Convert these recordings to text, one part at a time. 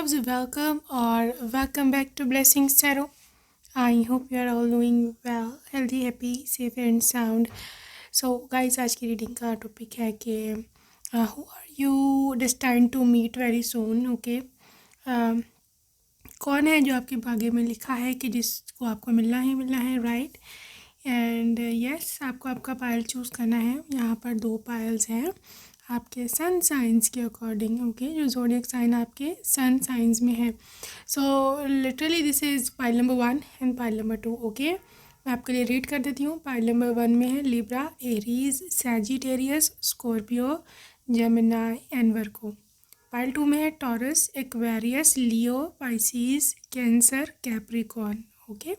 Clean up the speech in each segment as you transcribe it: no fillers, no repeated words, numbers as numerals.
loves, welcome or welcome back to Blessings Tarot. I hope you are all doing well, healthy, happy, safe and sound. So guys, आज की reading का topic है कि who are you destined to meet very soon. Okay. कौन है जो आपके भाग्य में लिखा है कि जिसको आपको मिलना है राइट. एंड यस, आपको आपका पायल चूज़ करना है. यहाँ पर 2 पायल्स हैं आपके सन साइंस के अकॉर्डिंग. ओके, जो ज़ोडिएक साइन आपके सन साइंस में है. So literally this is pile number 1 and pile number 2. Okay, मैं आपके लिए रीड कर देती हूँ. पाइल नंबर 1 में है Libra, Aries, Sagittarius, Scorpio, Gemini and Virgo. Pile 2 में है टॉरस, एक्वेरियस, लियो, पाइसिस, कैंसर, कैप्रिकॉर्न. ओके,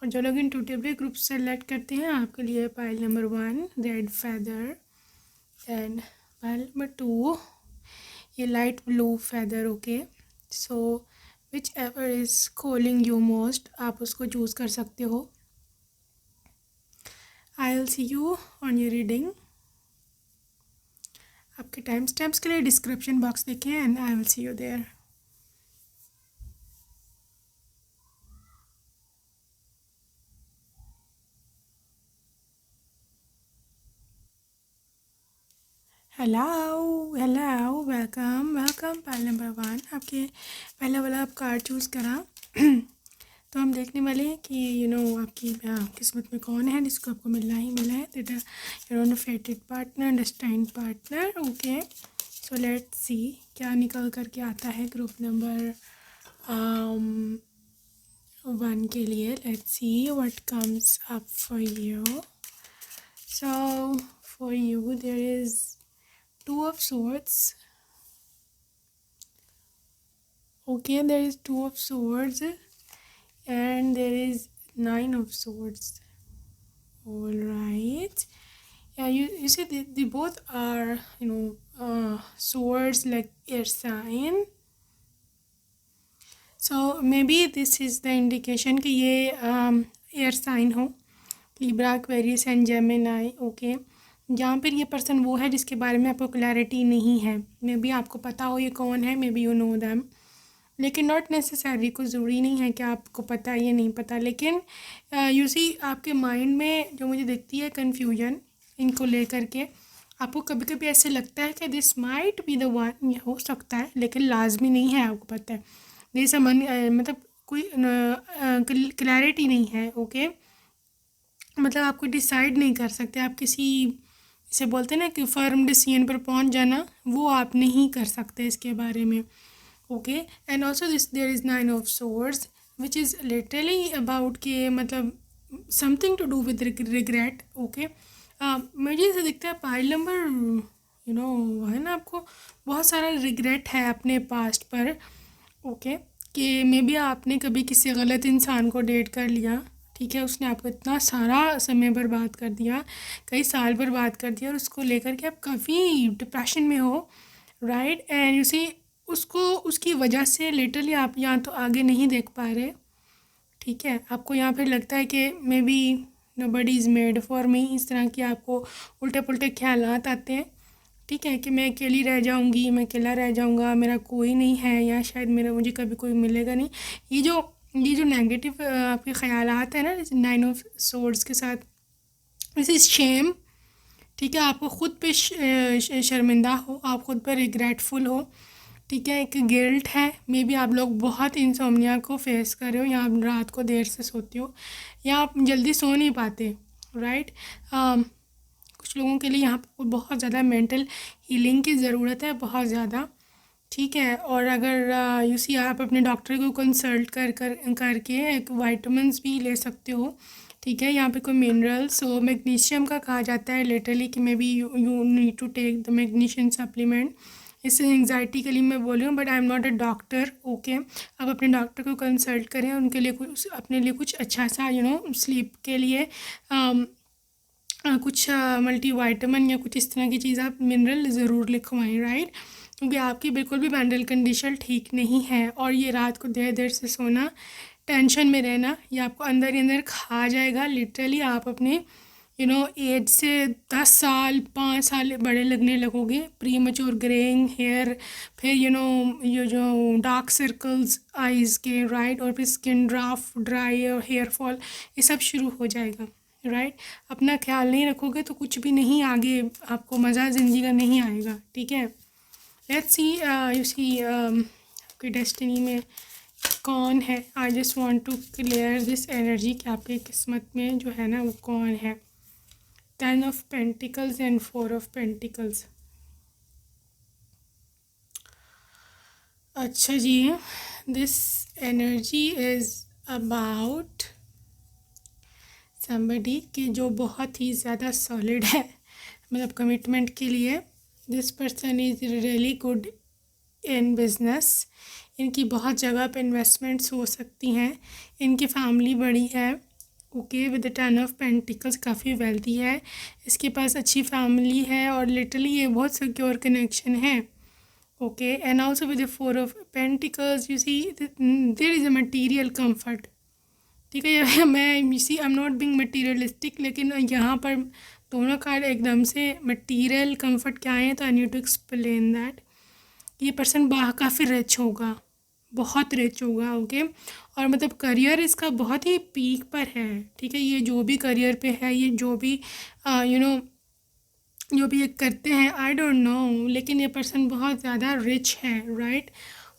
और जो लोग इंट्यूटिवली ग्रुप सेलेक्ट करते हैं आपके लिए pile number 1 red feather and pile number 2 ये light blue feather. Okay, so whichever is calling you most आप उसको चूज़ कर सकते हो. I will see you on your reading. आपके टाइम स्टैम्प्स के लिए डिस्क्रिप्शन बॉक्स देखें and I will see you there. Hello welcome. Pile number 1 आपके पहला वाला आप कार्ड चूज़ करा. तो हम देखने वाले हैं कि आपकी किस्मत में कौन है जिसको आपको मिलना है. That your own fated partner, destined partner. Okay, so let's see क्या निकल करके आता है ग्रुप नंबर 1 के लिए. Let's see what comes up for you. So for you there is 2 of swords. Okay, there is 2 of swords and there is 9 of swords. All right. Yeah, you see they both are swords like air sign. So maybe this is the indication कि ये air sign हो. Libra, Aquarius and Gemini. Okay, जहाँ पर ये person वो है जिसके बारे में आपको क्लैरिटी नहीं है. मे बी आपको पता हो ये कौन है, may be you know them, लेकिन नॉट नेसेसरी. कुछ ज़रूरी नहीं है कि आपको पता ये नहीं पता. लेकिन यू सी आपके माइंड में जो मुझे दिखती है कन्फ्यूजन इनको लेकर के, आपको कभी कभी ऐसे लगता है कि this might be the one. ये हो सकता है लेकिन लाजमी नहीं है. आपको पता है दिस मतलब कोई क्लैरिटी नहीं है. ओके, मतलब आपको डिसाइड नहीं कर सकते. आप किसी इसे बोलते हैं ना कि फर्म डिसीजन पर पहुंच जाना, वो आप नहीं कर सकते इसके बारे में. Okay, and also this there is 9 of swords which is literally about के मतलब something to do with regret. Okay, मुझे ऐसा दिखता है पाइल नंबर है ना, आपको बहुत सारा रिग्रेट है अपने पास्ट पर. ओके, कि मे बी आपने कभी किसी गलत इंसान को डेट कर लिया. ठीक है, उसने आपको इतना सारा समय बर्बाद कर दिया, कई साल बर्बाद कर दिया, और उसको लेकर के आप काफ़ी डिप्रेशन में हो. राइट, एंड यू सी उसकी वजह से लिटरली आप यहाँ तो आगे नहीं देख पा रहे. ठीक है, आपको यहाँ पे लगता है कि may be nobody is made for me. इस तरह की आपको उल्टे पुल्टे ख्यालात आते हैं. ठीक है, कि मैं अकेली रह जाऊँगी, मैं अकेला रह जाऊँगा, मेरा कोई नहीं है, या शायद मुझे कभी कोई मिलेगा नहीं. ये जो नेगेटिव आपके ख्यालात हैं ना 9 ऑफ सोर्ड्स के साथ, दिस इज़ शेम. ठीक है, आपको ख़ुद पे शर्मिंदा हो, आप ख़ुद पर रिग्रेटफुल हो. ठीक है, एक गिल्ट है. मे बी आप लोग बहुत इंसोम्निया को फेस कर रहे हो, या आप रात को देर से सोते हो, या आप जल्दी सो नहीं पाते. राइट, कुछ लोगों के लिए यहाँ पर बहुत ज़्यादा मेंटल हीलिंग की ज़रूरत है, बहुत ज़्यादा. ठीक है, और अगर यू सी आप अपने डॉक्टर को कंसल्ट करके एक वाइटामिन्स भी ले सकते हो. ठीक है, यहाँ पे कोई मिनरल्स हो, मैग्नीशियम का कहा जाता है लिटरली कि maybe you need to take the magnesium supplement. इससे एंग्जाइटी के लिए मैं बोल रही हूँ, but I am not a doctor. Okay, आप अपने डॉक्टर को कंसल्ट करें, उनके लिए कुछ अपने लिए कुछ अच्छा सा स्लीप के लिए कुछ मल्टीवाइटामिन या कुछ इस तरह की चीज़ आप मिनरल ज़रूर लिखवाएं. राइट, क्योंकि आपकी बिल्कुल भी मेंटल कंडीशन ठीक नहीं है, और ये रात को देर देर से सोना, टेंशन में रहना, ये आपको अंदर ही अंदर खा जाएगा. लिटरली आप अपने एज से 10 साल 5 साल बड़े लगने लगोगे, प्री मच्योर ग्रेइंग हेयर, फिर ये जो डार्क सर्कल्स आइज़ के, राइट, और फिर स्किन ड्राफ, ड्राई और हेयर फॉल, ये सब शुरू हो जाएगा, राइट। अपना ख्याल नहीं रखोगे तो कुछ भी नहीं, आगे आपको मज़ा ज़िंदगी का नहीं आएगा, ठीक है। लेट्स सी, यू सी आपकी डेस्टिनी में कौन है। I just want to clear this energy कि आपकी किस्मत में जो है ना वो कौन है। 10 of Pentacles and 4 of Pentacles। अच्छा जी, this energy is about somebody कि जो बहुत ही ज़्यादा सॉलिड है, मतलब कमिटमेंट के लिए। This person is really good in business. इनकी बहुत जगह पे इन्वेस्टमेंट्स हो सकती हैं। इनकी फैमिली बड़ी है, okay, with the 10 of pentacles, काफ़ी वेल्थी है, इसके पास अच्छी फैमिली है और लिटरली ये बहुत सिक्योर कनेक्शन है, okay. And also with the 4 of pentacles, you see there is a material comfort, ठीक है। ये मैं see I am not being materialistic, लेकिन यहाँ पर दोनों कार्ड एकदम से मटीरियल कंफर्ट क्या है, तो I need to explain that. ये पर्सन काफ़ी रिच होगा, बहुत रिच होगा, ओके। और मतलब करियर इसका बहुत ही पीक पर है, ठीक है। ये जो भी करियर पे है, ये जो भी जो भी ये करते हैं, आई डोंट नो, लेकिन ये पर्सन बहुत ज़्यादा रिच है, राइट।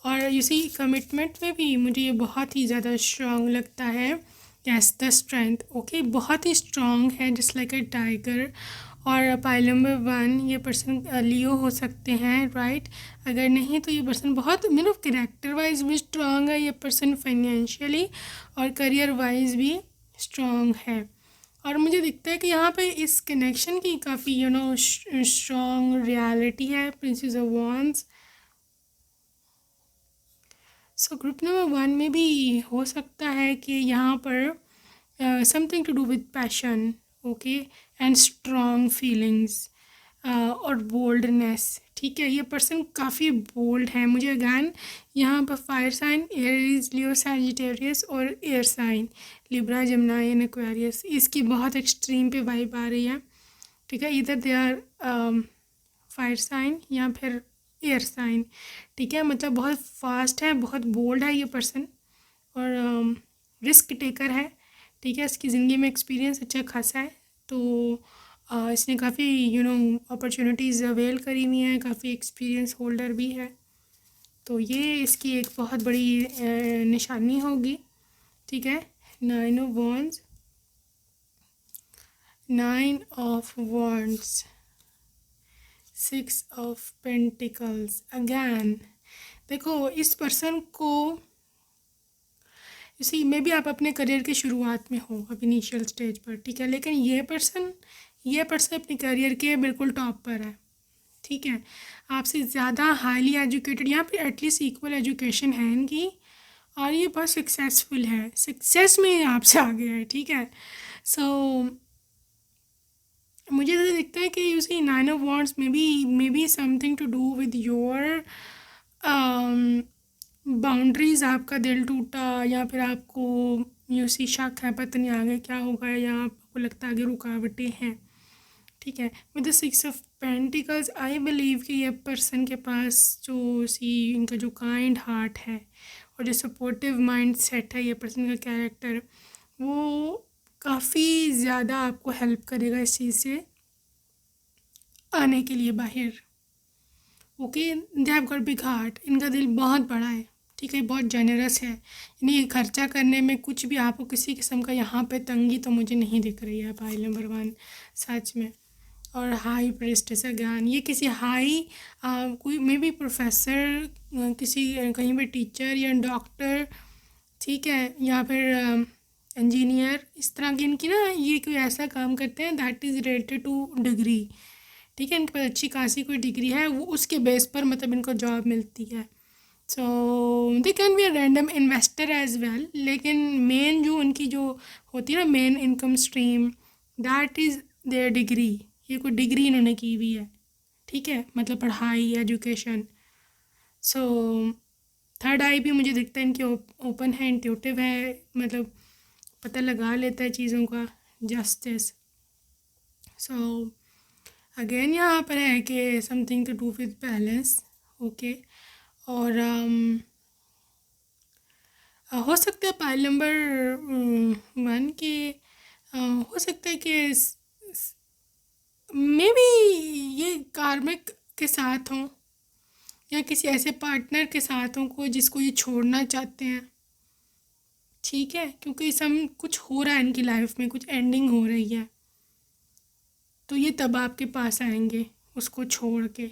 और इसी कमिटमेंट में भी मुझे ये बहुत ही ज़्यादा स्ट्रॉन्ग लगता है। यस, द स्ट्रेंथ, ओके, बहुत ही स्ट्रॉन्ग है, जस्ट लाइक अ टाइगर। और पाइल नंबर 1, ये पर्सन लियो हो सकते हैं, राइट। अगर नहीं तो ये पर्सन बहुत कैरेक्टर वाइज भी स्ट्रॉन्ग है ये पर्सन, फाइनेंशियली और करियर वाइज भी स्ट्रॉन्ग है। और मुझे दिखता है कि यहाँ पे इस कनेक्शन की काफ़ी स्ट्रॉन्ग रियलिटी है। Princess of wands, so group number 1 में भी हो सकता है कि यहाँ पर something to do with passion, okay, and strong feelings और बोल्डनेस, ठीक है। ये पर्सन काफ़ी बोल्ड है। मुझे अगैन यहाँ पर fire sign Aries, Leo, Sagittarius और air sign Libra, Gemini and Aquarius, इसकी बहुत एक्सट्रीम पे वाइब आ रही है, ठीक है। इधर दे आर फायर साइन या फिर एयर साइन, ठीक है। मतलब बहुत फास्ट है, बहुत बोल्ड है ये पर्सन और रिस्क टेकर है, ठीक है। इसकी ज़िंदगी में एक्सपीरियंस अच्छा खासा है, तो इसने काफ़ी अपॉर्चुनिटीज़ अवेल करी हुई हैं, काफ़ी एक्सपीरियंस होल्डर भी है, तो ये इसकी एक बहुत बड़ी निशानी होगी, ठीक है। 9 of wands, 9 of wands, 6 of pentacles. Again देखो, इस पर्सन को इसी में भी आप अपने करियर की शुरुआत में हो, अब इनिशियल स्टेज पर, ठीक है। लेकिन ये पर्सन अपने करियर के बिल्कुल टॉप पर है, ठीक है। आपसे ज़्यादा हाईली एजुकेटेड, यहाँ पे एटलीस्ट इक्वल एजुकेशन है इनकी, और ये बहुत सक्सेसफुल है, सक्सेस में आपसे आगे है, ठीक है। सो मुझे तो दिखता है कि you see 9 of wands maybe something to do with your boundaries. आपका दिल टूटा, या फिर आपको यू सी शक है, पता नहीं आगे क्या होगा, या आपको लगता है आगे रुकावटें हैं, ठीक है। With the 6 of pentacles, I believe कि ये पर्सन के पास जो इनका जो काइंड हार्ट है और जो सपोर्टिव माइंड सेट है, ये पर्सन का कैरेक्टर, वो काफ़ी ज़्यादा आपको हेल्प करेगा इस चीज़ से आने के लिए बाहर, okay. They have got big heart, इनका दिल बहुत बड़ा है, ठीक है, बहुत जेनरस है, यानी खर्चा करने में कुछ भी आपको किसी किस्म का यहाँ पे तंगी तो मुझे नहीं दिख रही है। पाइल नंबर 1 सच में। और हाई प्रेस्टिज ज्ञान, ये किसी हाई कोई मे बी प्रोफेसर, किसी कहीं पे टीचर या डॉक्टर, ठीक है, या फिर इंजीनियर, इस तरह की इनकी ना, ये कोई ऐसा काम करते हैं that is related two degree, ठीक है। इनके पास अच्छी खासी कोई डिग्री है, वो उसके बेस पर मतलब इनको जॉब मिलती है। So they can be a random investor as well, लेकिन मेन जो उनकी जो होती है ना main income stream, that is their degree. ये कोई डिग्री इन्होंने की हुई है, ठीक है, मतलब पढ़ाई, एजुकेशन। सो थर्ड आई भी मुझे दिखता है इनकी ओपन है, इंट्यूटिव है, मतलब पता लगा लेता है चीज़ों का, जस्टिस, सो अगेन यहाँ पर है कि something to do with balance, okay. और हो सकता है पाइल नंबर 1 के हो सकता है कि मे बी ये कार्मिक के साथ हों या किसी ऐसे पार्टनर के साथ हों को जिसको ये छोड़ना चाहते हैं, ठीक है, क्योंकि सम कुछ हो रहा है इनकी लाइफ में, कुछ एंडिंग हो रही है, तो ये तब आपके पास आएंगे उसको छोड़ के।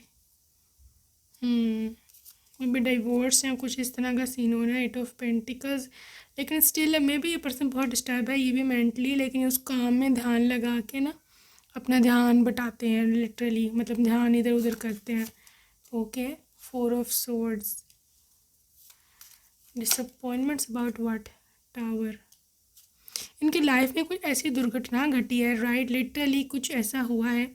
मे बी डिवोर्स या कुछ इस तरह का सीन हो रहा है, 8 ऑफ पेंटिकल्स। लेकिन स्टिल मे बी ये पर्सन बहुत डिस्टर्ब है, ये भी मेंटली, लेकिन उस काम में ध्यान लगा के ना अपना ध्यान बटाते हैं, लिटरली मतलब ध्यान इधर उधर करते हैं, okay. 4 of swords, disappointments about what, tower. इनकी लाइफ में कुछ ऐसी दुर्घटना घटी है, राइट, लिटरली कुछ ऐसा हुआ है,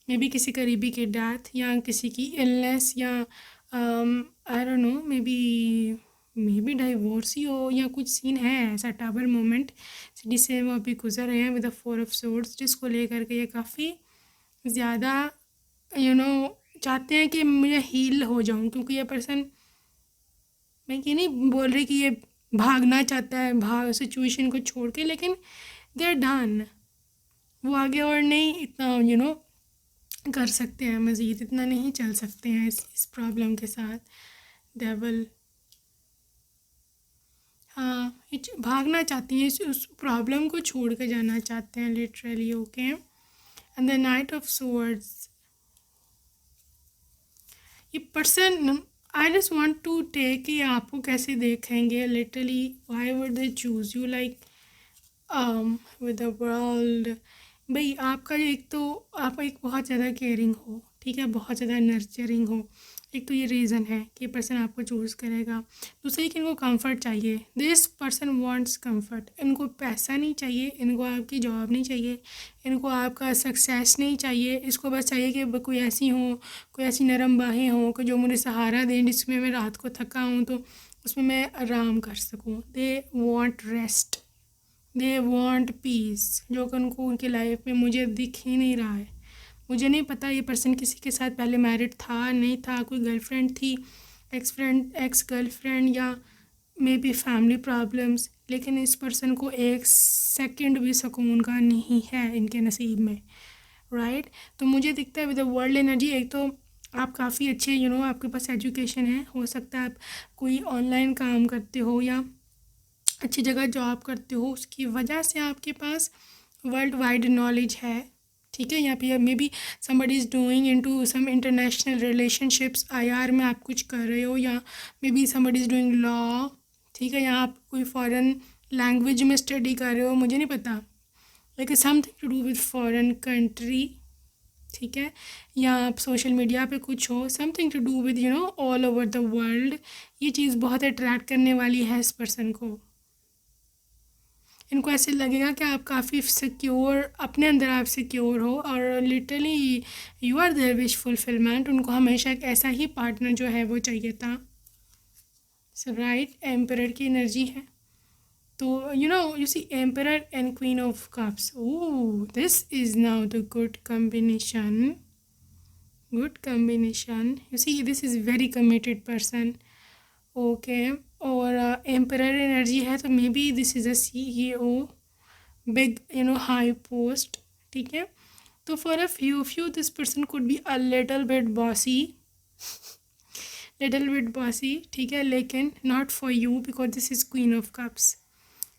मे बी किसी करीबी की डेथ या किसी की इलनेस या I don't know, maybe divorce ही हो या कुछ सीन है ऐसा, टावर मोमेंट जिससे वो अभी गुजर रहे हैं विद द 4 ऑफ सोर्ड्स, जिसको लेकर के ये काफ़ी ज़्यादा चाहते हैं कि मुझे हील हो जाऊं, क्योंकि ये पर्सन, मैं ये नहीं बोल रही कि ये भागना चाहता है सिचुएशन को छोड़ के, लेकिन दे आर डन, वो आगे और नहीं इतना कर सकते हैं, मज़ीद इतना नहीं चल सकते हैं इस प्रॉब्लम के साथ। डेवल, हाँ, ये भागना चाहती हैं, उस प्रॉब्लम को छोड़ के जाना चाहते हैं literally, okay. And the knight of swords, ये person I just want to take कि आपको कैसे देखेंगे literally, why would they choose you like with the world. भाई आपका एक तो आप एक बहुत ज़्यादा केयरिंग हो, ठीक है, बहुत ज़्यादा नर्चरिंग हो, एक तो ये रीज़न है कि पर्सन आपको चूज़ करेगा। दूसरी कि इनको कंफर्ट चाहिए, दिस पर्सन वांट्स कंफर्ट, इनको पैसा नहीं चाहिए, इनको आपकी जॉब नहीं चाहिए, इनको आपका सक्सेस नहीं चाहिए, इसको बस चाहिए कि कोई ऐसी हो, कोई ऐसी नरम बाहें हो कि जो मुझे सहारा दें, जिसमें मैं रात को थका हूँ तो उसमें मैं आराम कर सकूँ। They want rest, they want piece, जो कि उनको उनकी लाइफ में मुझे दिख ही नहीं रहा है। मुझे नहीं पता ये पर्सन किसी के साथ पहले मैरिड था नहीं था, कोई गर्लफ्रेंड थी, एक्स गर्लफ्रेंड, या मे बी फैमिली प्रॉब्लम्स, लेकिन इस पर्सन को एक सेकंड भी सुकून का नहीं है इनके नसीब में, राइट। तो मुझे दिखता है विद द वर्ल्ड एनर्जी, एक तो आप काफ़ी अच्छे आपके पास एजुकेशन है, हो सकता है आप कोई ऑनलाइन काम करते हो या अच्छी जगह जॉब करते हो, उसकी वजह से आपके पास वर्ल्ड वाइड नॉलेज है, ठीक है। यहाँ पे maybe somebody is doing into some international relationships, IR में आप कुछ कर रहे हो, या maybe somebody is doing law, ठीक है, या आप कोई फॉरेन लैंग्वेज में स्टडी कर रहे हो, मुझे नहीं पता, लेकिन something to do with foreign country, ठीक है, या आप सोशल मीडिया पे कुछ हो, something to do with all over the world. ये चीज़ बहुत अट्रैक्ट करने वाली है इस पर्सन को। इनको ऐसे लगेगा कि आप काफ़ी सिक्योर, अपने अंदर आप सिक्योर हो, और literally you are their wish fulfilment. उनको हमेशा एक ऐसा ही पार्टनर जो है वो चाहिए था। सो राइट, एम्परर की एनर्जी है, तो you see emperor and queen of cups, oh this is now the good combination, good combination. You see this is very committed person, okay. और एम्परर एनर्जी है, तो maybe this is a CEO, big high post, ठीक है। तो for a few this person could be a little bit bossy, ठीक है, लेकिन not for you because this is queen of cups.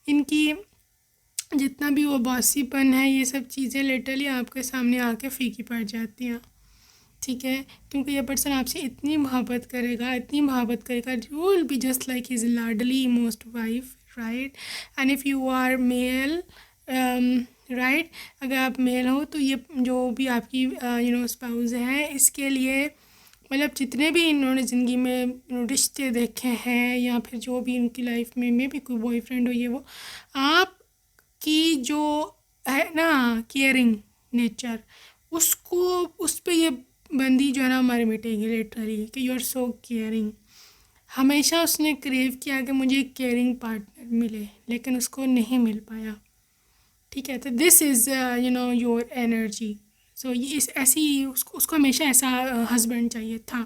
इनकी जितना भी वो बॉसीपन है, ये सब चीज़ें लिटरली आपके सामने आके फीकी पड़ जाती हैं, ठीक है, क्योंकि ये पर्सन आपसे इतनी मोहब्बत करेगा, you will be just like his लाडली most wife, right. And if you are male, right, अगर आप मेल हो तो ये जो भी आपकी स्पाउस है, इसके लिए मतलब जितने भी इन्होंने ज़िंदगी में रिश्ते देखे हैं, या फिर जो भी इनकी लाइफ में भी कोई बॉयफ्रेंड हो, ये वो आपकी जो है ना केयरिंग नेचर, उसको उस पर ये बंदी जो है ना मर मिटेगी लिटरली, कि यू आर सो केयरिंग। हमेशा उसने क्रेव किया कि मुझे एक केयरिंग पार्टनर मिले, लेकिन उसको नहीं मिल पाया, ठीक है। तो दिस इज़ योर एनर्जी, सो ये इस ऐसी उसको हमेशा ऐसा हस्बैंड चाहिए था.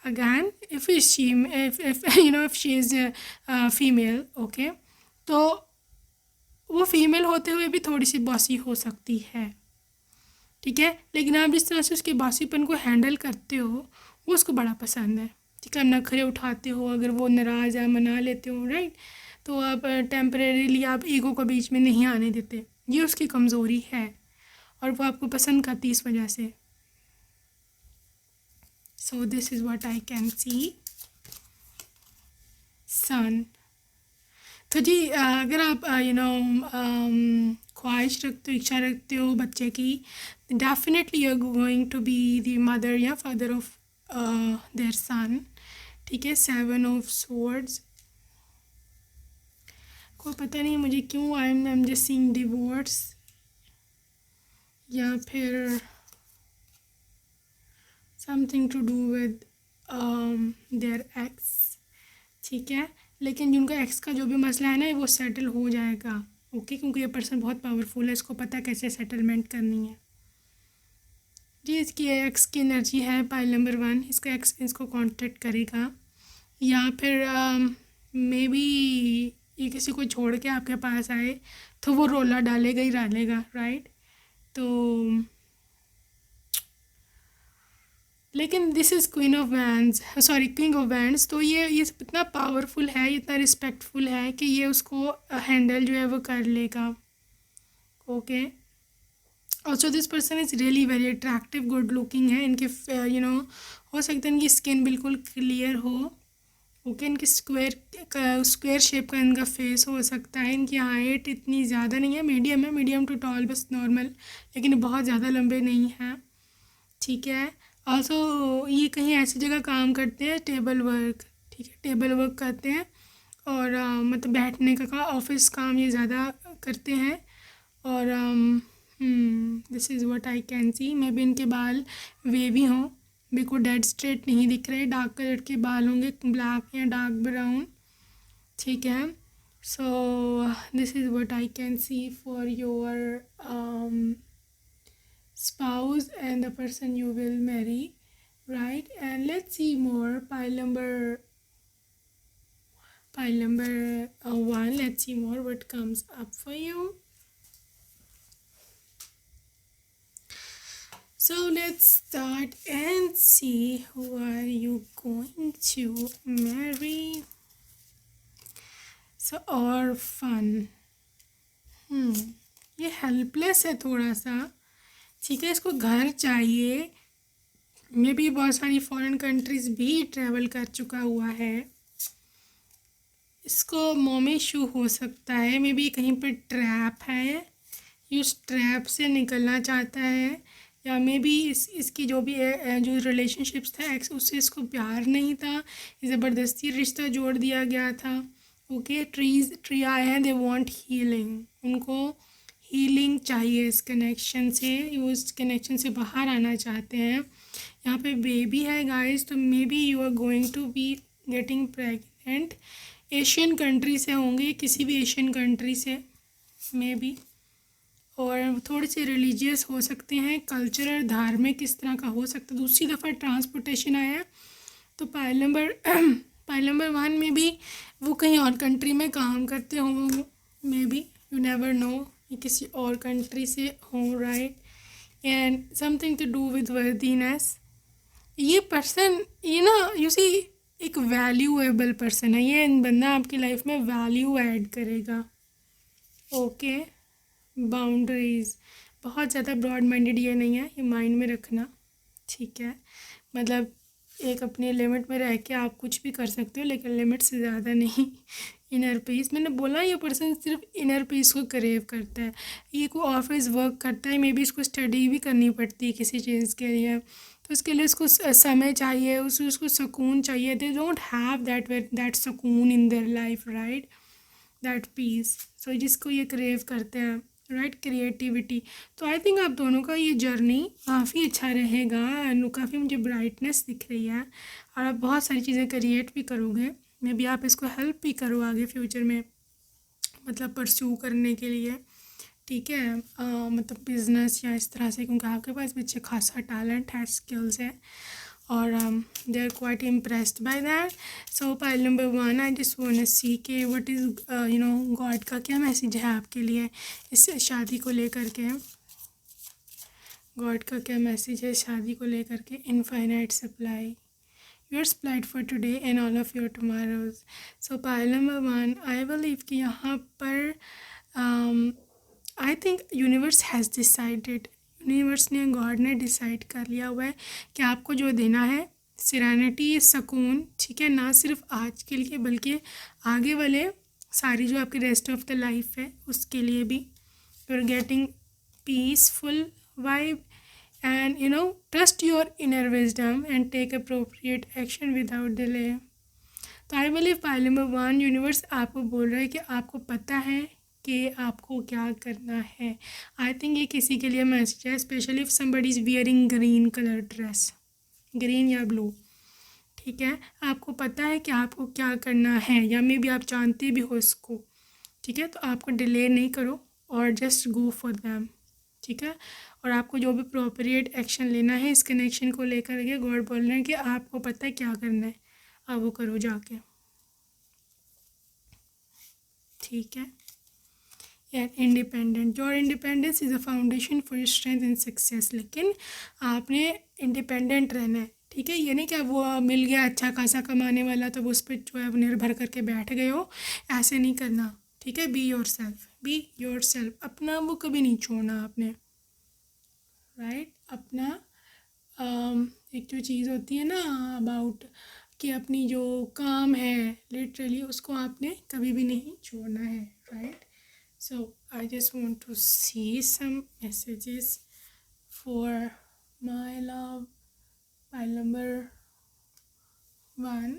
Again if she if she is female, okay, तो वो फीमेल होते हुए भी थोड़ी सी बॉसी हो सकती है, ठीक है. लेकिन आप जिस तरह से उसके बॉसीपन को हैंडल करते हो वो उसको बड़ा पसंद है, ठीक है. नखरे उठाते हो, अगर वो नाराज़ है मना लेते हो, राइट. तो आप टेम्परेरीली आप ईगो को बीच में नहीं आने देते, ये उसकी कमज़ोरी है और वो आपको पसंद करती इस वजह से. So this is what I can see. Sun. तो जी अगर आप ख्वाहिश रखते हो, इच्छा रखते हो बच्चे की, definitely you are going to be the mother या फादर ऑफ देयर सन, ठीक है. 7 ऑफ स्वॉर्ड्स. कोई पता नहीं मुझे क्यों I am just seeing divorce या फिर something to do with their ex, ठीक है. लेकिन जिनका एक्स का जो भी मसला है ना वो सेटल हो जाएगा, ओके, क्योंकि ये पर्सन बहुत पावरफुल है, इसको पता है कैसे सेटलमेंट करनी है जी. इसकी एक्स की एनर्जी है पाइल नंबर 1. इसका एक्स इसको कांटेक्ट करेगा या फिर मे बी ये किसी को छोड़ के आपके पास आए तो वो रोला डालेगा ही डालेगा, राइट. तो लेकिन this is queen of wands, sorry king of wands. तो ये इतना पावरफुल है, इतना रिस्पेक्टफुल है कि ये उसको हैंडल जो है वो कर लेगा, okay. Also this person is really very attractive, good looking है. इनके हो सकता है इनकी स्किन बिल्कुल क्लियर हो, ओके. इनकी स्क्वायर शेप का इनका फेस हो सकता है. इनकी हाइट इतनी ज़्यादा नहीं है, मीडियम है, मीडियम टू टॉल, बस नॉर्मल, लेकिन बहुत ज़्यादा लंबे नहीं हैं, ठीक है. ऑल्सो ये कहीं ऐसी जगह काम करते हैं, टेबल वर्क, ठीक है, टेबल वर्क करते हैं और मतलब बैठने का ऑफिस काम ये ज़्यादा करते हैं. और this is what I can C. May be इनके बाल वेवी हों, मेरे को डेड स्ट्रेट नहीं दिख रहे, डार्क कलर के बाल होंगे, ब्लैक या डार्क ब्राउन, ठीक है. सो this is what I can C for your spouse and the person you will marry, right. And let's see more. Pile number 1. Let's see more what comes up for you. So let's start and see who are you going to marry. So orphan. ये helpless है थोड़ा सा, ठीक है. इसको घर चाहिए, मे भी बहुत सारी फॉरेन कंट्रीज़ भी ट्रैवल कर चुका हुआ है. इसको मोमी इशू हो सकता है, मे बी कहीं पर ट्रैप है, ये उस ट्रैप से निकलना चाहता है, या मे बी इसकी जो भी जो रिलेशनशिप्स था एक्स, उससे इसको प्यार नहीं था, ज़बरदस्ती रिश्ता जोड़ दिया गया था, ओके. ट्री आए हैं, दे वांट हीलिंग, उनको हीलिंग चाहिए इस कनेक्शन से, वो इस कनेक्शन से बाहर आना चाहते हैं. यहाँ पे बेबी है गाइस, तो maybe you are going to be getting pregnant. Asian country से होंगे, किसी भी एशियन कंट्री से मे बी, और थोड़े से रिलीजियस हो सकते हैं, कल्चरल धार्मिक इस तरह का हो सकता है. दूसरी दफ़ा ट्रांसपोर्टेशन आया. तो पाइल नंबर 1 में भी वो कहीं और कंट्री में काम करते हों, maybe, you never know, ये किसी और कंट्री से हों, right. And something to do with worthiness. ये पर्सन, ये ना यू सी एक वैल्यूएबल पर्सन है, ये बंदा आपकी लाइफ में वैल्यू ऐड करेगा, ओके. बाउंड्रीज़, बहुत ज़्यादा ब्रॉड माइंडेड ये नहीं है, ये माइंड में रखना, ठीक है. मतलब एक अपनी लिमिट में रह के आप कुछ भी कर सकते हो, लेकिन लिमिट से ज़्यादा नहीं. इनर पीस, मैंने बोला ये पर्सन सिर्फ इनर पीस को क्रेव करता है. ये कोई ऑफिस वर्क करता है, मे बी इसको स्टडी भी करनी पड़ती है किसी चीज़ के लिए, तो उसके लिए उसको समय चाहिए, उसको सुकून चाहिए. दे डोंट हैव दैट सुकून in their life, right, that peace. So जिसको ये क्रेव करते हैं, राइट, क्रिएटिविटी. तो आई थिंक आप दोनों का ये जर्नी काफ़ी अच्छा रहेगा, एंड काफ़ी मुझे ब्राइटनेस दिख रही है, और आप बहुत सारी चीज़ें क्रिएट भी करोगे. मे बी आप इसको हेल्प भी करो आगे फ्यूचर में, मतलब परस्यू करने के लिए, ठीक है, मतलब बिजनेस या इस तरह से, क्योंकि आपके पास भी अच्छा खासा टैलेंट है, स्किल्स है, और they are quite impressed by that. So pile number 1, I just want to see के व्हाट इज़ गॉड का क्या मैसेज है आपके लिए इस शादी को लेकर के. गॉड का क्या मैसेज है शादी को लेकर के. Infinite supply, your supplied for today and all of your tomorrow's. So pile number 1, I believe कि यहाँ पर I think universe has decided, universe ने, गॉड ने डिसाइड कर लिया हुआ है कि आपको जो देना है सिरेनिटी, सुकून, ठीक है, ना सिर्फ आज के लिए बल्कि आगे वाले सारी जो आपकी रेस्ट ऑफ द लाइफ है उसके लिए भी. You are getting peaceful vibe and trust your inner wisdom and take appropriate action without delay. तो I believe pile number 1, universe आपको बोल रहा है कि आपको पता है कि आपको क्या करना है. आई थिंक ये किसी के लिए मैसेज है, specially if somebody is wearing green colour dress, green या ब्लू, ठीक है. आपको पता है कि आपको क्या करना है, या मे भी आप जानते भी हो इसको, ठीक है. तो आपको डिले नहीं करो और जस्ट गो फॉर दैम, ठीक है. और आपको जो भी अप्रोप्रिएट एक्शन लेना है इस कनेक्शन को लेकर के, गॉड बोल रहे हैं कि आपको पता है क्या करना है, आप वो करो जाके, ठीक है. यार independent, your independence is a foundation for your strength and success. लेकिन आपने इंडिपेंडेंट रहना है, ठीक है. ये नहीं कि वो मिल गया अच्छा खासा कमाने वाला तो वो उस पर जो है वो निर्भर करके बैठ गए हो, ऐसे नहीं करना, ठीक है. Be your self, be your self. अपना वो कभी नहीं छोड़ना आपने, राइट. अपना एक जो चीज़ होती है ना अबाउट कि अपनी जो काम है लिटरली उसको आपने कभी भी नहीं छोड़ना है, right. So I just want to see some messages for my love. Pile number 1.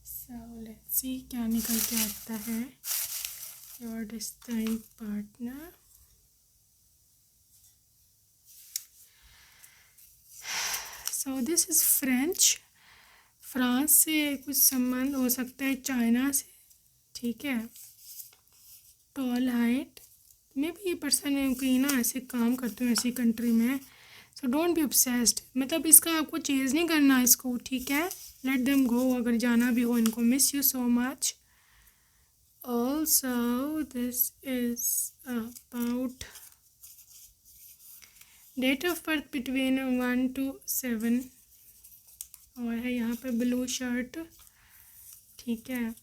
So let's see क्या निकल के आता है. Your destined partner. So this is French, France से कुछ संबंध हो सकता है, चाइना से, ठीक है. टॉल हाइट, मे भी ये पर्सन है कहीं ना ऐसे काम करते हो ऐसी कंट्री में. सो डोंट बी ऑब्सेस्ड, मतलब इसका आपको चेज़ नहीं करना इसको, ठीक है. लेट देम गो, अगर जाना भी हो इनको. Miss you so much. Also this is about date of birth between 1 to 7, और है यहाँ पे ब्लू शर्ट, ठीक है.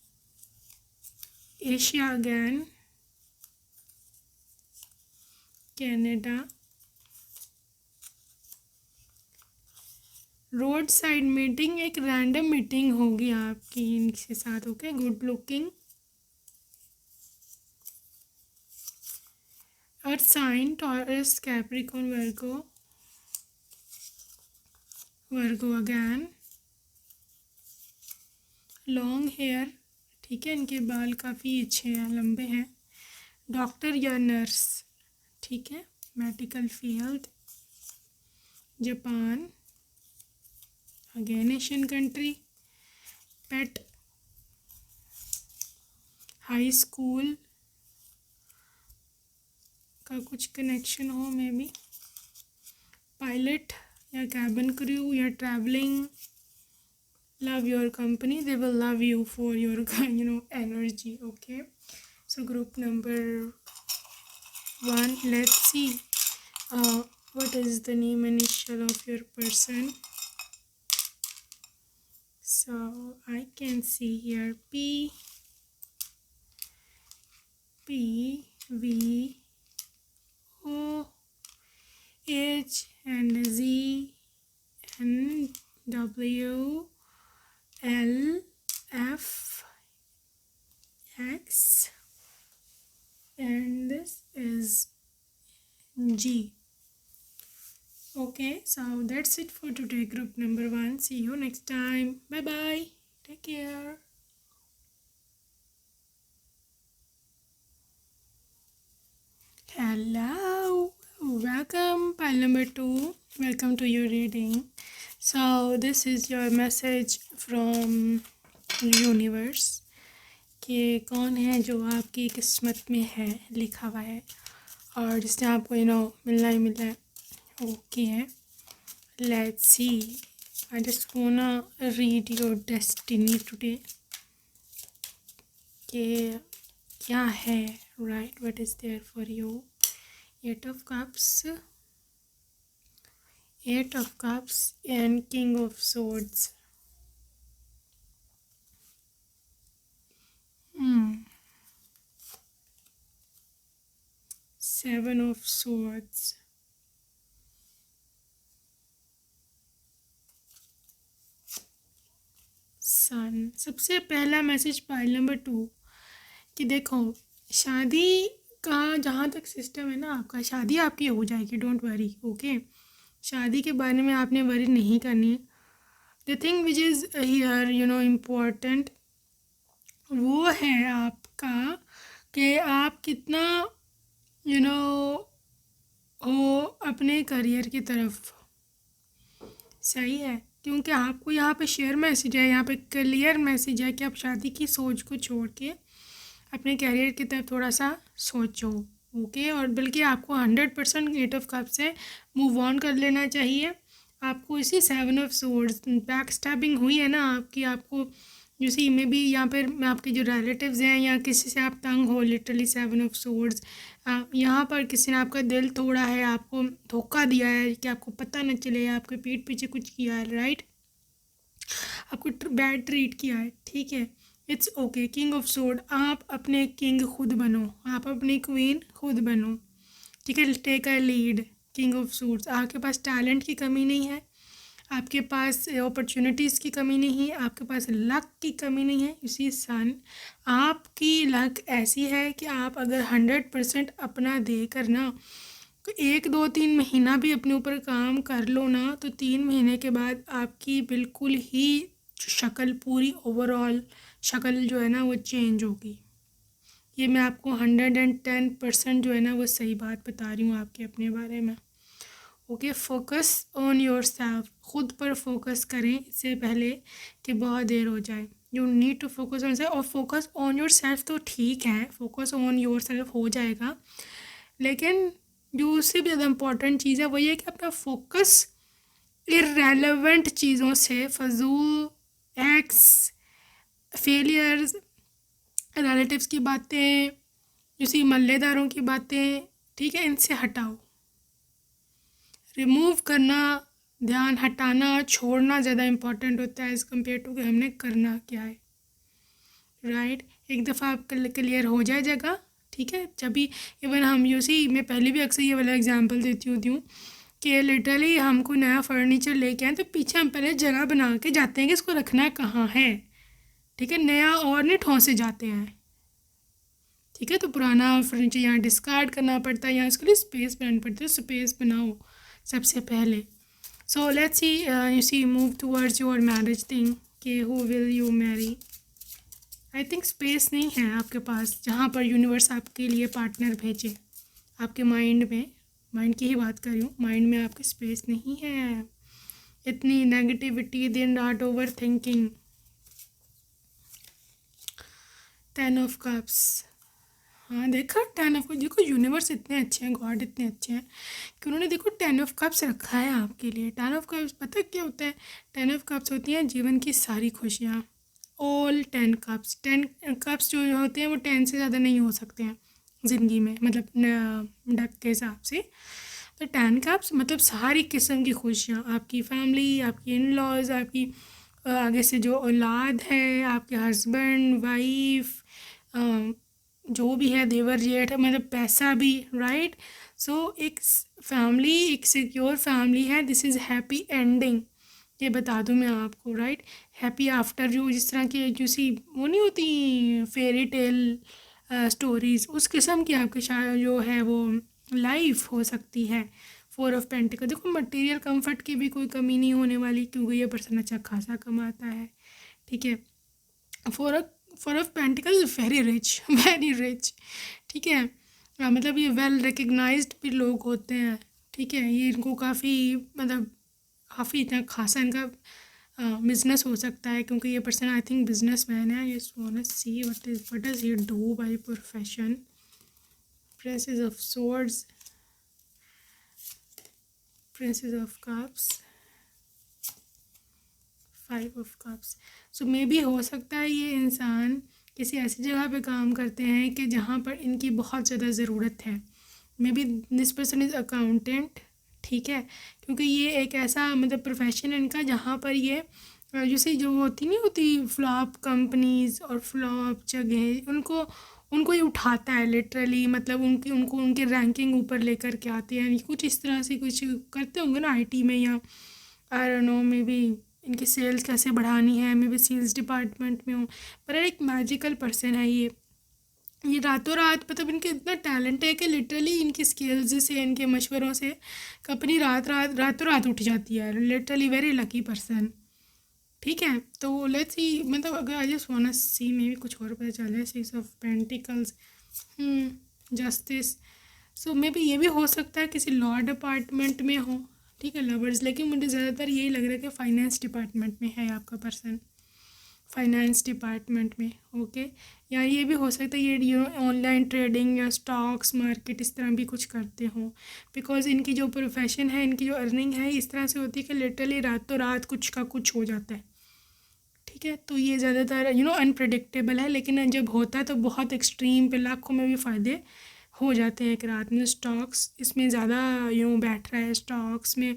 Asia again, Canada. Road side meeting, एक रैंडम मीटिंग होगी आपकी इनके साथ, okay. Good looking. Earth sign, Taurus, Capricorn, Virgo, Virgo again. Long hair, ठीक है, इनके बाल काफ़ी अच्छे हैं, लंबे हैं. डॉक्टर या नर्स, ठीक है. Medical field. Japan, again Asian country. Pet, high school का कुछ कनेक्शन हो मे बी. पायलट या कैबिन क्रू या travelling. love your company, they will love you for your energy, okay. So group number 1, let's see what is the name initial of your person. So I can see here P V O H and Z and W L F X and this is G. Okay, so that's it for today, group number 1. See you next time. Bye bye. Take care. Hello, welcome, pile number 2. Welcome to your reading. So this is your message from universe कि कौन है जो आपकी किस्मत में है लिखा हुआ है और जिसने आपको मिलना ही मिलना है। ओके है, let's see. I just wanna read your destiny today कि क्या है, right, what is there for you. Eight of cups, eight of cups and king of swords. Seven of swords, sun. सबसे पहला मैसेज पाइल नंबर 2 कि देखो शादी का जहाँ तक सिस्टम है ना, आपका शादी आपकी हो जाएगी, डोंट वरी। ओके, शादी के बारे में आपने वरी नहीं करनी। The thing which is here important वो है आपका कि आप कितना हो अपने करियर की तरफ। सही है, क्योंकि आपको यहाँ पे शेयर मैसेज है, यहाँ पे क्लियर मैसेज है कि आप शादी की सोच को छोड़ के अपने करियर की तरफ थोड़ा सा सोचो। ओके, और बल्कि आपको 100% एट ऑफ कप से मूव ऑन कर लेना चाहिए। आपको इसी 7 ऑफ सोर्ड्स, बैक स्टैबिंग हुई है ना आपकी, आपको जैसे में भी यहाँ पर आपके जो रिलेटिव्स हैं या किसी से आप तंग हो, लिटरली 7 ऑफ सोर्ड्स, यहाँ पर किसी ने आपका दिल तोड़ा है, आपको धोखा दिया है कि आपको पता न चले, आपके पीठ पीछे कुछ किया है, राइट, आपको बैड ट्रीट किया है, ठीक है, it's okay. King of sword, आप अपने किंग खुद बनो, आप अपनी क्वीन खुद बनो, ठीक है, take a lead. King of swords, आपके पास टैलेंट की कमी नहीं है, आपके पास अपॉर्चुनिटीज़ की कमी नहीं है, आपके पास लक की कमी नहीं है। इसी सन, आपकी लक ऐसी है कि आप अगर 100% अपना दे कर ना, तो 1 2 3 महीना भी अपने ऊपर काम कर लो ना, तो 3 महीने के बाद आपकी बिल्कुल ही शक्ल, पूरी ओवरऑल शक्ल जो है ना वो चेंज होगी। ये मैं आपको 110% जो है ना वो सही बात बता रही हूँ आपके अपने बारे में। Okay, focus on your self, खुद पर फोकस करें इससे पहले कि बहुत देर हो जाए। You need to focus on self, और फोकस ऑन योर सेल्फ तो ठीक है, फोकस ऑन योर सेल्फ हो जाएगा, लेकिन जो उससे भी ज़्यादा इम्पॉर्टेंट चीज़ है वही है कि अपना फोकस इर्रेलेवेंट चीज़ों से, फजूल एक्स, फेलियर्स, रिलेटिव्स की बातें, उसी मल्लेदारों की बातें, ठीक है, इनसे हटाओ। रिमूव करना, ध्यान हटाना, छोड़ना ज़्यादा इम्पॉर्टेंट होता है एज़ कम्पेयर टू कि हमने करना क्या है, राइट। एक दफ़ा आप क्लियर हो जाए जगह, ठीक है, जब भी इवन हम यूसी मैं पहले भी अक्सर ये वाला एग्जांपल देती होती हूँ कि लिटरली हमको नया फर्नीचर लेके आए तो पीछे हम पहले जगह बना के जाते हैं कि इसको रखना कहाँ है, ठीक है, नया और नहीं ठौंसे जाते हैं, ठीक है। तो पुराना फर्नीचर यहाँ डिस्कार्ड करना पड़ता है, यहाँ इसके लिए स्पेस बनानी पड़ती है, स्पेस बनाओ सबसे पहले। So let's see, you see move towards your marriage thing कि who will you marry. I think space नहीं है आपके पास जहाँ पर यूनिवर्स आपके लिए पार्टनर भेजे। आपके माइंड में, माइंड की ही बात कर रही हूँ, माइंड में आपकी स्पेस नहीं है, इतनी नेगेटिविटी, दिन रात ओवर थिंकिंग। 10 ऑफ कप्स, हाँ देखा, 10 ऑफ, देखो यूनिवर्स इतने अच्छे हैं, गॉड इतने अच्छे हैं कि उन्होंने देखो 10 ऑफ कप्स रखा है आपके लिए। 10 ऑफ कप्स पता क्या होता है? 10 ऑफ कप्स होती हैं जीवन की सारी खुशियाँ, ऑल 10 कप्स। 10 कप्स जो होते हैं वो 10 से ज़्यादा नहीं हो सकते हैं ज़िंदगी में, मतलब डक के हिसाब से। तो 10 कप्स मतलब सारी किस्म की खुशियाँ, आपकी फैमिली, आपकी इन लॉज, आपकी आगे से जो औलाद है, आपके हस्बैंड वाइफ, जो भी है, देवर जेठ, मतलब पैसा भी, राइट। सो एक फैमिली, एक सिक्योर फैमिली है, दिस इज़ हैप्पी एंडिंग, ये बता दूँ मैं आपको, राइट। हैप्पी आफ्टर, जो जिस तरह की जैसी वो नहीं होती फेरी टेल स्टोरीज़, उस किस्म की आपके जो है वो लाइफ हो सकती है। 4 ऑफ पेंटिकल, देखो मटेरियल कंफर्ट की भी कोई कमी नहीं होने वाली क्योंकि ये पर्सन अच्छा खासा कमाता है, ठीक है। 4 of pentacle very rich, very rich, ठीक है। मतलब ये वेल रिकग्नाइज्ड भी लोग होते हैं, ठीक है। ये इनको काफ़ी मतलब काफ़ी इतना खासा इनका बिजनेस हो सकता है, क्योंकि ये person I think businessman है. I just want to see what does he do by profession. Princess of swords, princess of cups, 5 of cups. So maybe हो सकता है ये इंसान किसी ऐसी जगह पे काम करते हैं कि जहाँ पर इनकी बहुत ज़्यादा ज़रूरत है. May be this person is accountant. ठीक है, क्योंकि ये एक ऐसा मतलब प्रोफेशन है इनका जहाँ पर ये जैसे जो होती नहीं होती फ्लॉप कंपनीज और फ्लॉप जगह, उनको उनको ये उठाता है लिटरली. मतलब उनकी रैंकिंग ऊपर लेकर के आती है. कुछ इस तरह से कुछ करते होंगे ना आईटी में, या I don't know, may be इनकी सेल्स कैसे बढ़ानी है, मे बी सेल्स डिपार्टमेंट में हो. पर एक मैजिकल पर्सन है ये रातों रात, मतलब इनके इतना टैलेंट है कि लिटरली इनकी स्किल्स से, इनके मशवरों से कंपनी रातों रात उठ जाती है. Literally very lucky person. ठीक है, तो लेट्स सी, मतलब अगर आई जस्ट वांट टू सी मे भी कुछ और पता चले. 6 of pentacles, justice. So may be ये भी हो सकता है किसी लॉ डिपार्टमेंट में हो. ठीक है, लवर्स. लेकिन मुझे ज़्यादातर यही लग रहा है कि फाइनेंस डिपार्टमेंट में है आपका पर्सन. फाइनेंस डिपार्टमेंट में. ओके, या ये भी हो सकता है ये ऑनलाइन ट्रेडिंग या स्टॉक्स मार्केट इस तरह भी कुछ करते हों. बिकॉज इनकी जो प्रोफेशन है, इनकी जो अर्निंग है इस तरह से होती है कि लिटरली रातों रात कुछ का कुछ हो जाता है. ठीक है, तो ये ज़्यादातर अनप्रडिक्टेबल है, लेकिन जब होता है तो बहुत एक्सट्रीम पे लाखों में भी फ़ायदे हो जाते हैं एक रात में. स्टॉक्स इसमें ज़्यादा बैठ रहा है, स्टॉक्स में,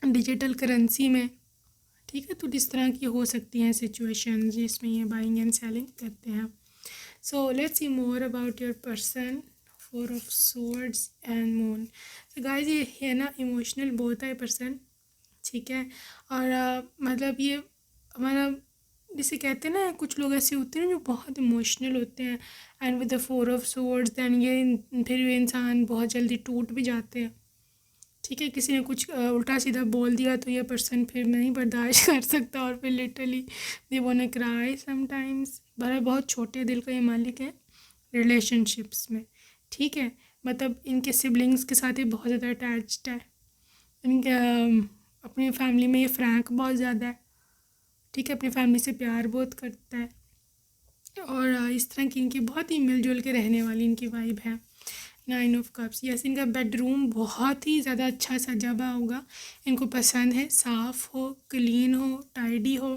डिजिटल करेंसी में. ठीक है, तो इस तरह की हो सकती हैं सिचुएशन जिसमें ये बाइंग एंड सेलिंग करते हैं. सो let's C more about your person. 4 of swords and moon. तो गाइस ये है ना इमोशनल बहुत है पर्सन. ठीक है, और मतलब ये हमारा जिसे कहते हैं ना, कुछ लोग ऐसे होते हैं जो बहुत इमोशनल होते हैं. And with the 4 of swords then ये फिर ये इंसान बहुत जल्दी टूट भी जाते हैं. ठीक है, किसी ने कुछ उल्टा सीधा बोल दिया तो ये पर्सन फिर नहीं बर्दाश्त कर सकता, और फिर literally they want to cry sometimes. बहुत छोटे दिल का ये मालिक है रिलेशनशिप्स में. ठीक है, मतलब इनके सिबलिंग्स के साथ ये बहुत ज़्यादा अटैच्ड है. इनके अपनी फैमिली में ये फ्रैंक बहुत ज़्यादा है. ठीक है, अपनी फैमिली से प्यार बहुत करता है, और इस तरह की इनकी बहुत ही मिलजुल के रहने वाली इनकी वाइब है. 9 ऑफ कप्स. यस, इनका बेडरूम बहुत ही ज़्यादा अच्छा सजा हुआ होगा. इनको पसंद है साफ़ हो, क्लीन हो, टाइडी हो,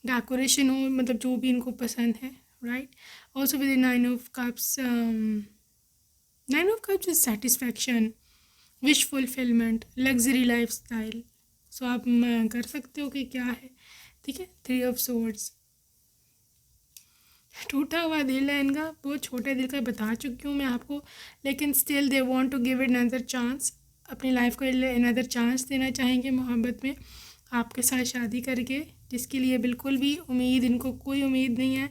डेकोरेशन हो, मतलब जो भी इनको पसंद है. Right. Also with 9 of cups, 9 of cups is satisfaction, wish fulfilment, luxury lifestyle. So आप कर सकते हो कि क्या है. ठीक है, 3 ऑफ सोर्ड्स. टूटा हुआ दिल है इनका, बहुत छोटे दिल का बता चुकी हूँ मैं आपको. लेकिन still they want to give it another chance. अपनी लाइफ को अनदर चांस देना चाहेंगे मोहब्बत में आपके साथ शादी करके, जिसके लिए बिल्कुल भी उम्मीद, इनको कोई उम्मीद नहीं है.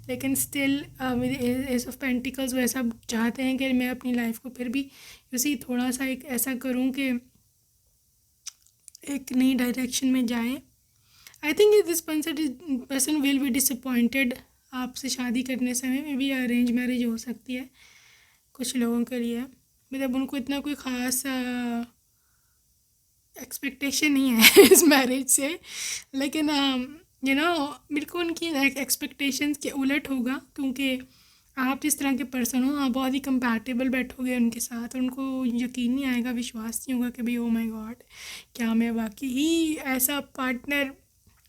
लेकिन स्टिल एस ऑफ पेंटिकल्स वो ऐसा चाहते हैं कि मैं अपनी लाइफ को फिर भी उसी थोड़ा सा एक ऐसा करूँ कि एक नई डायरेक्शन में जाएं. आई think this person will be disappointed आपसे शादी करने समय में. भी अरेंज मैरिज हो सकती है कुछ लोगों के लिए. मतलब उनको इतना कोई ख़ास एक्सपेक्टेशन नहीं है इस मैरिज से. लेकिन बिल्कुल उनकी एक्सपेक्टेशंस के उलट होगा, क्योंकि आप जिस तरह के पर्सन हो आप बहुत ही कंपैटिबल बैठोगे उनके साथ, और उनको यकीन नहीं आएगा, विश्वास नहीं होगा कि भाई ओ माय गॉड क्या मैं वाकई ही ऐसा पार्टनर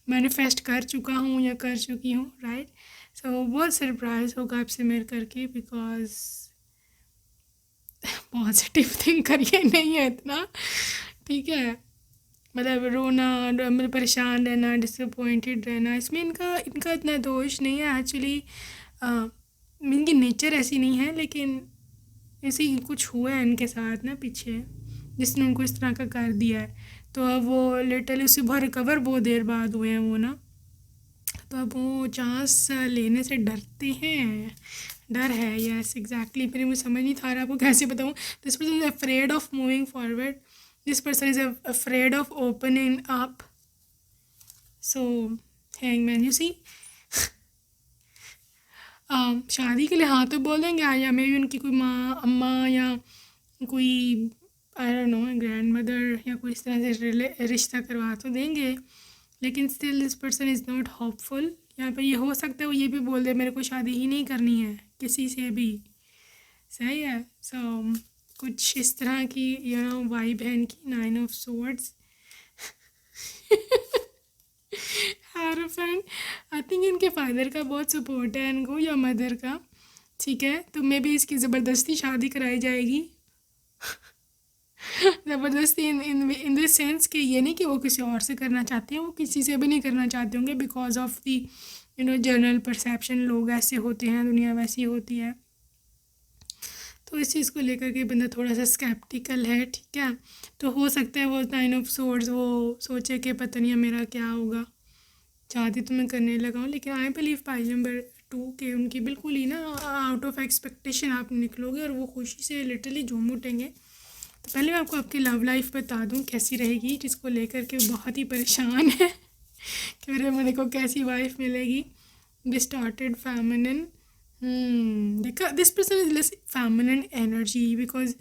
मैनिफेस्ट कर चुका हूँ या कर चुकी हूँ. राइट. सो बहुत सरप्राइज होगा आपसे मिल करके, बिकॉज पॉजिटिव थिंक करिए नहीं है इतना. ठीक है, मतलब रोना, मतलब परेशान रहना, डिसअपॉइंटेड रहना, इसमें इनका इतना दोष नहीं है एक्चुअली. इनकी नेचर ऐसी नहीं है, लेकिन ऐसे कुछ हुआ है इनके साथ ना पीछे जिसने उनको इस तरह का कर दिया है. तो अब वो लिटरली उससे बहुत रिकवर बहुत देर बाद हुए हैं वो ना, तो अब वो चांस लेने से डरते हैं. डर है. Yes exactly. फिर मुझे समझ नहीं था रहा आपको कैसे बताऊँ. This person is afraid of moving forward. This person is afraid of opening up. So hangman, you see, शादी के लिए हाँ तो बोल देंगे, या मे भी उनकी कोई माँ, अम्मा, या कोई आई डोंट नो ग्रैंड मदर, या कोई इस तरह से रिश्ता करवा तो देंगे. लेकिन still this person is not hopeful. यहाँ पर ये हो सकता है वो ये भी बोल दे मेरे को शादी ही नहीं करनी है किसी से भी। सही है। सो कुछ इस तरह की वाइब है इनकी। 9 of swords। Hierophant. I think इनके फादर का बहुत सपोर्ट है इनको, या मदर का। ठीक है, तो मे भी इसकी ज़बरदस्ती शादी कराई जाएगी। ज़बरदस्ती इन द सेंस कि ये नहीं कि वो किसी और से करना चाहते हैं, वो किसी से भी नहीं करना चाहते होंगे, because of the general perception. लोग ऐसे होते हैं, दुनिया वैसी होती है। तो इस चीज़ को लेकर के बंदा थोड़ा सा स्केप्टिकल है। ठीक है, तो हो सकता है वो 9 ऑफ swords वो सोचे कि पता नहीं मेरा क्या होगा, चाहती तो मैं करने लगा हूँ। लेकिन आई बिलीव पाइल नंबर 2 के उनकी बिल्कुल ही ना आउट ऑफ एक्सपेक्टेशन आप निकलोगे और वो खुशी से लिटरली झूम उठेंगे। तो पहले मैं आपको आपकी लव लाइफ बता दूँ कैसी रहेगी, जिसको लेकर के बहुत ही परेशान है कि मेरे को कैसी वाइफ मिलेगी। Distorted feminine. देखा, this person is less feminine energy, because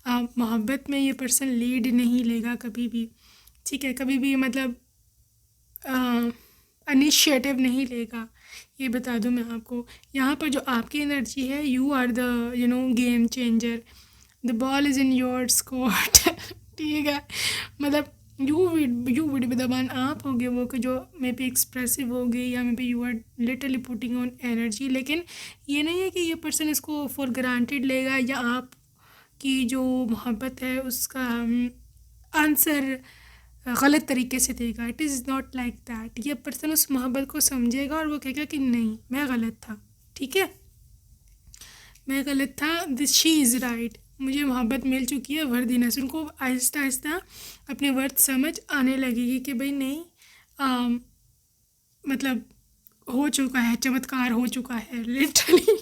मोहब्बत में ये पर्सन लीड नहीं लेगा कभी भी। ठीक है, कभी भी मतलब इनिशिएटिव नहीं लेगा, ये बता दूं मैं आपको। यहाँ पर जो आपकी एनर्जी है, you are the game changer. The ball is in your court. ठीक है, मतलब you would be the one. आप होगे वो कि जो मे बी एक्सप्रेसिव होगी, या maybe you are literally putting on energy. लेकिन ये नहीं है कि ये पर्सन इसको फॉर ग्रांटेड लेगा, या आप की जो मोहब्बत है उसका आंसर गलत तरीके से देगा। It is not like that. ये पर्सन उस मोहब्बत को समझेगा और वो कहेगा कि नहीं, मैं गलत था। ठीक है, मैं गलत था, दिस शी इज़ राइट। मुझे मोहब्बत मिल चुकी है वर्दीनेस। उनको आहिस्ता आहिस्ता अपने वर्थ समझ आने लगेगी कि भाई नहीं, मतलब हो चुका है, चमत्कार हो चुका है लिटरली।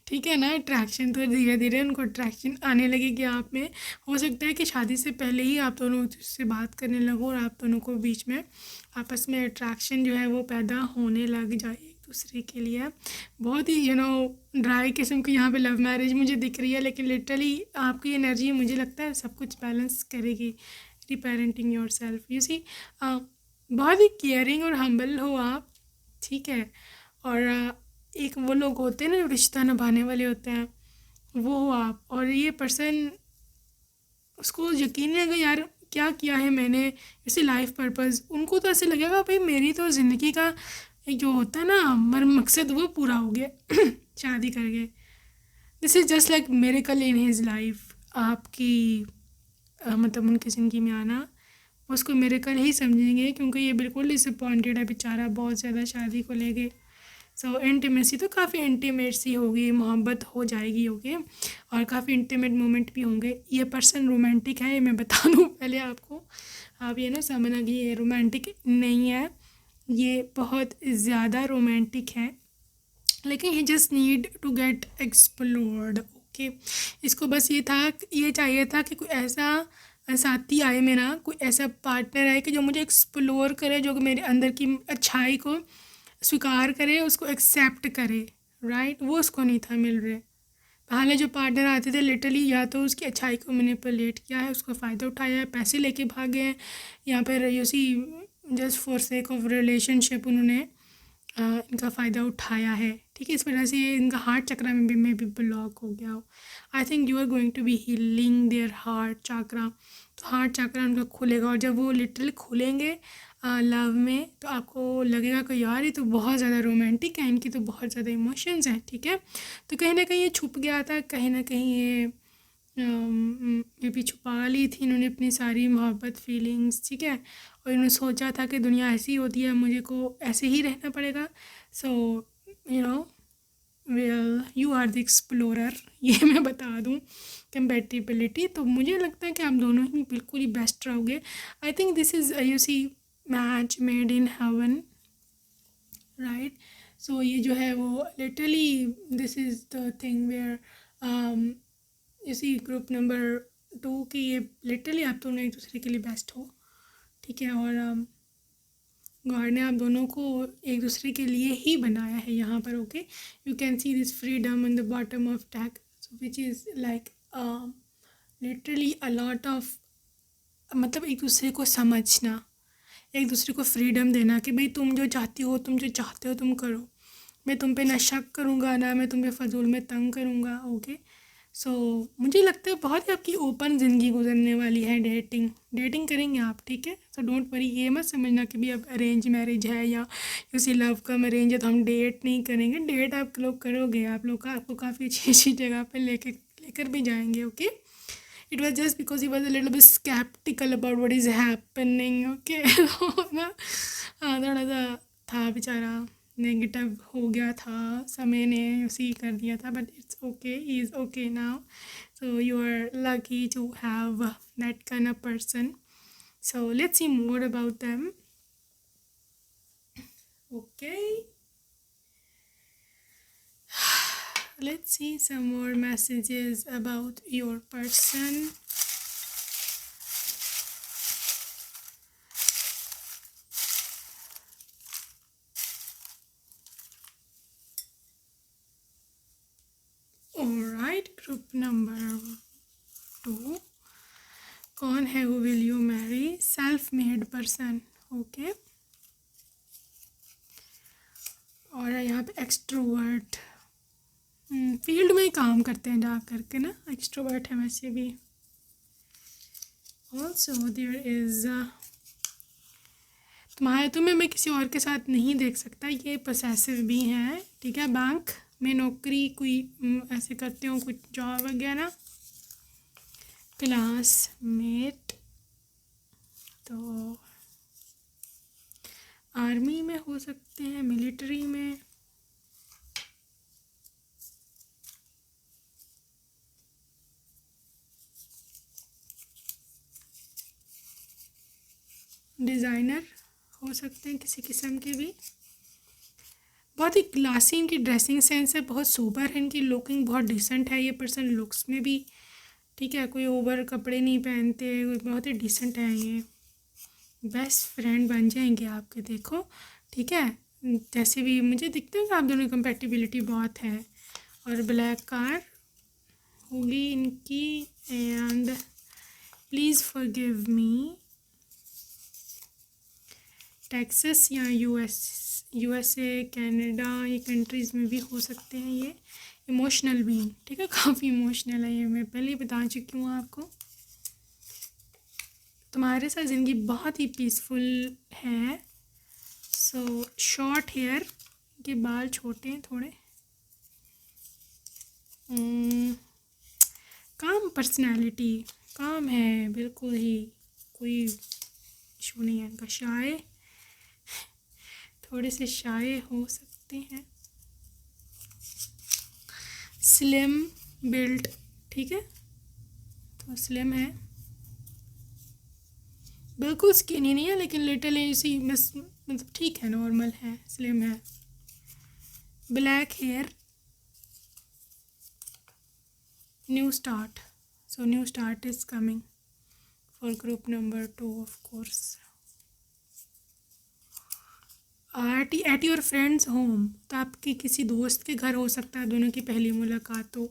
ठीक है ना, अट्रैक्शन तो धीरे धीरे उनको अट्रैक्शन आने लगेगी आप में। हो सकता है कि शादी से पहले ही आप दोनों से बात करने लगो और आप दोनों को बीच में आपस में अट्रैक्शन जो है वो पैदा होने लग जाए एक दूसरे के लिए। बहुत ही ड्राई किस्म की यहाँ पे लव मैरिज मुझे दिख रही है, लेकिन लिटरली आपकी एनर्जी मुझे लगता है सब कुछ बैलेंस करेगी। रीपेरेंटिंग योर सेल्फ, यू सी। बहुत ही केयरिंग और हम्बल हो आप। ठीक है, और एक वो लोग होते हैं ना जो रिश्ता निभाने वाले होते हैं, वो हो आप। और ये पर्सन, उसको यकीन नहीं आएगा यार क्या किया है मैंने, इसे लाइफ पर्पस। उनको तो ऐसे लगेगा भाई मेरी तो ज़िंदगी का एक जो होता है ना मकसद, वो पूरा हो गया शादी करके। This is just like miracle in his life. आपकी मतलब उनकी ज़िंदगी में आना, उसको मिरेकल ही समझेंगे, क्योंकि ये बिल्कुल डिसअपॉइंटेड है बेचारा बहुत ज़्यादा शादी को लेके। सो इंटीमेसी तो काफ़ी इंटीमेसी होगी, मोहब्बत हो जाएगी ओके, और काफ़ी इंटीमेट मोमेंट भी होंगे। ये पर्सन रोमांटिक है, ये मैं बता दूँ पहले आपको। आप ये ना समझना कि ये रोमांटिक नहीं है, ये बहुत ज़्यादा रोमांटिक है, लेकिन he just need to get explored okay. इसको बस ये चाहिए था कि कोई ऐसा साथी आए मेरा, कोई ऐसा पार्टनर आए कि जो मुझे एक्सप्लोर करे, जो मेरे अंदर की अच्छाई को स्वीकार करे, उसको एक्सेप्ट करे। राइट, वो उसको नहीं था मिल रहे। पहले जो पार्टनर आते थे लिटरली या तो उसकी अच्छाई को मैनिपुलेट किया है, उसका फ़ायदा उठाया है, पैसे लेके भागे हैं, या फिर UC just for sake of relationship उन्होंने इनका फ़ायदा उठाया है। ठीक है, इस वजह से इनका हार्ट चक्रा में भी ब्लॉक हो गया हो। I think you are going to be healing their heart chakra. तो हार्ट चक्रा उनका खुलेगा, और जब वो लिटरली खुलेंगे लव में, तो आपको लगेगा कि यार ये तो बहुत ज़्यादा रोमांटिक है, इनकी तो बहुत ज़्यादा इमोशंस हैं। ठीक है, तो कहीं ना कहीं ये छुप गया था, कहीं ना कहीं ये भी छुपा ली थी इन्होंने अपनी सारी मोहब्बत फीलिंग्स। ठीक है, और इन्होंने सोचा था कि दुनिया ऐसी होती है, मुझे को ऐसे ही रहना पड़ेगा। So well you are the explorer, ये मैं बता दूँ। कंपेटिबिलिटी तो मुझे लगता है कि आप दोनों ही बिल्कुल ही बेस्ट रहोगे। I think this is you see match made in heaven. Right, so ये जो है वो literally this is the thing where इसी ग्रुप नंबर 2 की ये लिटरली आप दोनों एक दूसरे के लिए बेस्ट हो। ठीक है, और गॉड ने आप दोनों को एक दूसरे के लिए ही बनाया है यहाँ पर okay. You can see this freedom in the bottom of tag, so which is like literally a lot of, मतलब एक दूसरे को समझना, एक दूसरे को फ्रीडम देना कि भाई तुम जो चाहती हो, तुम जो चाहते हो तुम करो, मैं तुम पे ना शक करूँगा, ना मैं तुम्हें फ़जूल में तंग करूँगा। ओके, सो मुझे लगता है बहुत ही आपकी ओपन ज़िंदगी गुजरने वाली है। डेटिंग करेंगे आप, ठीक है। सो डोंट वरी, ये मत समझना कि भी अब अरेंज मैरिज है या किसी लव कम अरेंज है तो हम डेट नहीं करेंगे। डेट आप लोग करोगे, आप लोग का आपको काफ़ी अच्छी अच्छी जगह पर लेकर भी जाएंगे। Okay, it was just because he was a little bit skeptical about what is happening. Okay, तो ना थोड़ा सा था बेचारा, नेगेटिव हो गया था, समय ने उसी कर दिया था, but it's okay, he is okay now. So you are lucky to have that kind of person. So let's see more about them. Okay, let's see some more messages about your person. Alright, group number 2. कौन है who will you marry? Self-made person. Okay. और यहाँ पे extrovert, field में ही काम करते हैं जा करके ना, एक्सट्रोवर्ट है वैसे भी. ऑल्सो देयर इज़ तुम्हें मैं किसी और के साथ नहीं देख सकता, ये पोसेसिव भी हैं, ठीक है. बैंक में नौकरी कोई ऐसे करते हो, कुछ जॉब वगैरह. क्लासमेट तो आर्मी में हो सकते हैं, मिलिट्री में. डिज़ाइनर हो सकते हैं किसी किस्म के भी. बहुत ही क्लासी इनकी ड्रेसिंग सेंस है, बहुत सोबर है इनकी लुकिंग, बहुत डिसेंट है ये पर्सन लुक्स में भी, ठीक है. कोई ओवर कपड़े नहीं पहनते, बहुत ही डिसेंट है ये. बेस्ट फ्रेंड बन जाएंगे आपके, देखो, ठीक है. जैसे भी मुझे दिखता है कि आप दोनों की कंपेटिबिलिटी बहुत है. और ब्लैक कार होगी इनकी. And please forgive me, Texas या यूएसए कनाडा, ये कंट्रीज़ में भी हो सकते हैं ये. इमोशनल भी, ठीक है, काफ़ी इमोशनल है ये, मैं पहले ही बता चुकी हूँ आपको. तुम्हारे साथ ज़िंदगी बहुत ही पीसफुल है. सो शॉर्ट हेयर, के बाल छोटे हैं थोड़े. काम पर्सनैलिटी, काम है बिल्कुल ही, कोई इशू नहीं है इनका. शाय, थोड़े से शाय हो सकते हैं. स्लिम बिल्ट, ठीक है, तो स्लिम है, बिल्कुल स्किनी नहीं है लेकिन लिटिल इसी बस, मतलब ठीक है, नॉर्मल है, स्लिम है. Black hair, new start. So new start is coming for group number 2 of course. At your friend's home, तो आपके किसी दोस्त के घर हो सकता है दोनों की पहली मुलाकात हो.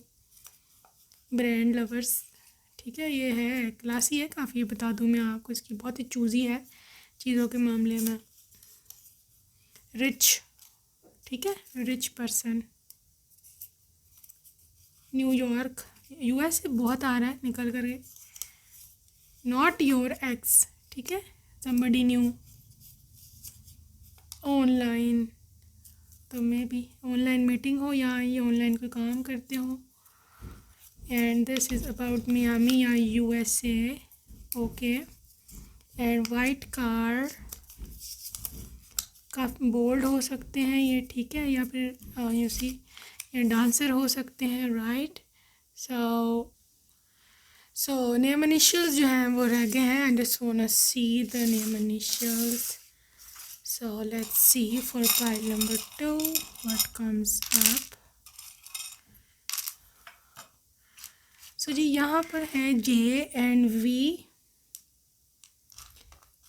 ब्रांड लवर्स, ठीक है, ये है क्लासी है काफ़ी, बता दूँ मैं आपको, इसकी बहुत ही चूज़ी है चीज़ों के मामले में. रिच, ठीक है, रिच पर्सन. न्यूयॉर्क, यूएस से बहुत आ रहा है निकल कर. नॉट योर एक्स, ठीक है, समबडी न्यू. ऑनलाइन, तो मे बी ऑनलाइन मीटिंग हो या ये ऑनलाइन कोई काम करते हो. And this is about Miami या USA. Okay. And white car, काफ़ी बोल्ड हो सकते हैं ये, ठीक है, या फिर ये डांसर हो सकते हैं, राइट. सो नेम इनिशियल्स जो हैं वो रह गए हैं. I just want to see the name initials. So let's see for pile number 2 what comes up. So जी यहाँ पर है J and V,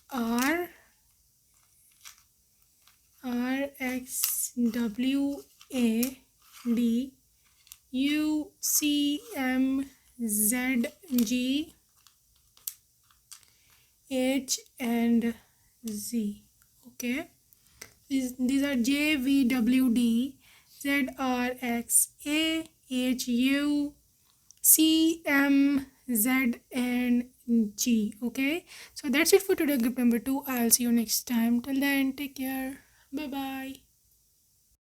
R X W A D U C M Z G H and Z. Okay. These are J, V, W, D, Z, R, X, A, H, U, C, M, Z, and G. Okay. So that's it for today, group number 2. I'll see you next time. Till then, take care. Bye bye.